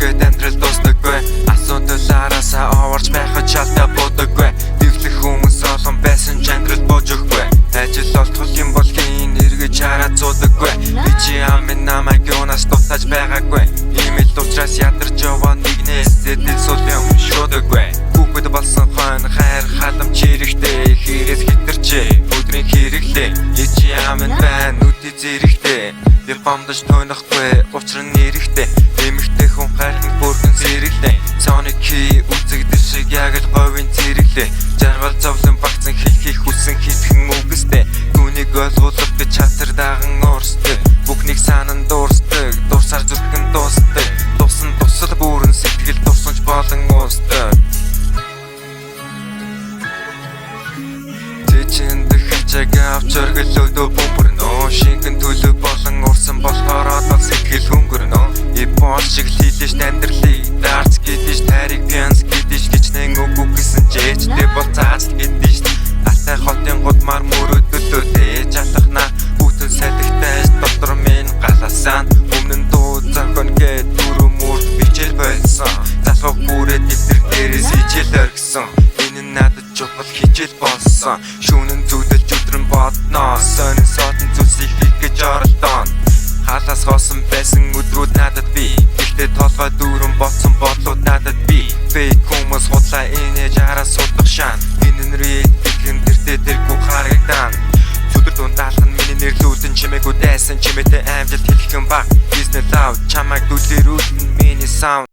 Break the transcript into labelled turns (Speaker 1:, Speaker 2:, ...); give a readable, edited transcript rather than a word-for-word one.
Speaker 1: Ингээд амьдрал дуустдаггүй. Асуудлаараасаа оварч байхад шалтаа будаггүй. Дэвлэх хүмүүс олон байсан ч амьдрал бууж өггүй. Ажил олдох юм бол хийн эргэж хараад зуудаггүй. Би чи амин намайг юунаас дутаж байгаагүй. Имэл учраас ядарч яваа нэгнээс зэдэл сул юм шуудаггүй. Хүүхэд болсон хойно хайр халамж хэрэгтэй. Хэрэг хитэрчээ өдрийн хэрэглээ. Чи амин байна нүдий зэрэгтэй. Би бамдаж тойнохгүй учир нь эрэхтэй. Эмэгтэй хүн хайрхан бүрхэн зэрэглээ. Цааны ки үзэгдэл шиг яг л говийн зэрэглээ. Жаргал зовлон багцсан хэлхийг хүссэн хитгэн үгэстэй. Түүнийг ойлгуулах гэж чатар даган уурсдаг. Бүхнийг санан дуурсдаг. Дурсаар зүрхэн дуустдаг. Тусан тусал бүрэн сэтгэл тусанч болон уусдаг. Тэчэнд хачааг авч өргөлөөдөө бөмбөрнө. Шингэн төлөв болон урсан болохоор одоо сэтгэл хөнгөрнө. Ипол шиг хийлэж амьдралыг дарц гэдэж тариг пянс гэдэж гिचнэн өгөө гэсэн чэжтэй бол цаац гэдэж алтай хотын гудмар мөрөдөлөөдөө жалахна бүтэн салхитай дотор минь галасан өмнө нь дуу зохион гээд дөрөв мөрд бичэл байсан залхах бүрээ дэвтэр дээрээс хичээл оргисон энэ надад чухал хичээл болсон шүүнэн зүдэлж өдрөн бодноо сонин сотон зүйлсийг хийх гэж оролдоно халаас хоосон байсан өдрүүд надад би гэхдээ толгой дүүрэн ботсон бодлууд надад би фейк хүмүүс худлаа инээж араас судах шан энэ нэрээ тэгэн тэртээ тэргүй харагдан зүдэр дундаалхан миний нэрлүүлэн чимээгүй дайсан чимээтэй амжилт хэлэх юм баг бизнес лав чамайг дүлэрүүлэн миний саунд